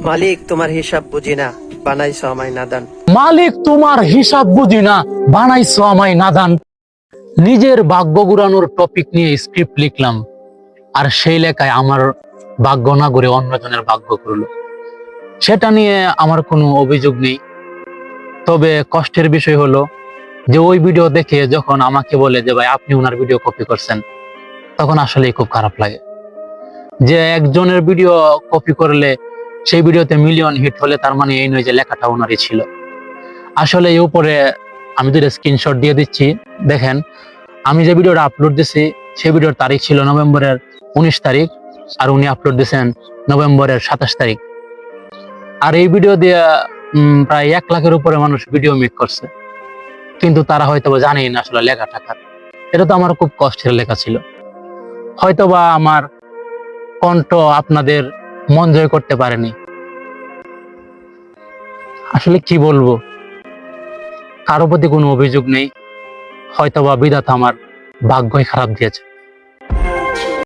মালিক তোমার হিসাব বুঝি না, বানাইছো আমায় নাদান। মালিক তোমার হিসাব বুঝি না, বানাইছো আমায় নাদান। নিজের ভাগ্য ঘুরানোর টপিক নিয়ে স্ক্রিপ্ট লিখলাম, আর সেই লেখায় আমার ভাগ্য না ঘুরে অন্যজনের ভাগ্য ঘুরলো। সেটা নিয়ে আমার কোনো অভিযোগ নেই, তবে কষ্টের বিষয় হলো যে ওই ভিডিও দেখে যখন আমাকে বলে যে ভাই আপনি ওনার ভিডিও কপি করছেন, তখন আসলে খুব খারাপ লাগে যে একজনের ভিডিও কপি করলে সেই ভিডিওতে মিলিয়ন হিট হলে তার মানে এই নয় যে লেখাটা ওনারই ছিল। আসলে এই উপরে আমি দুটো স্ক্রিনশট দিয়ে দিচ্ছি, দেখেন। আমি যে ভিডিওটা আপলোড দিছি সেই ভিডিওর তারিখ ছিল নভেম্বরের 19 তারিখ, আর উনি আপলোড দিয়েছেন নভেম্বরের 27 তারিখ। আর এই ভিডিও দিয়ে প্রায় 1 লাখের উপরে মানুষ ভিডিও মেক করছে, কিন্তু তারা হয়তো জানেই না আসলে লেখাটা কার। এটা তো আমার খুব কষ্টের লেখা ছিল। হয়তোবা আমার কণ্ঠ আপনাদের মন জয় করতে পারেনি। আসলে কি বলবো, কারো প্রতি কোনো অভিযোগ নেই, হয়তোবা বিধাতা আমার ভাগ্যই খারাপ দিয়েছে।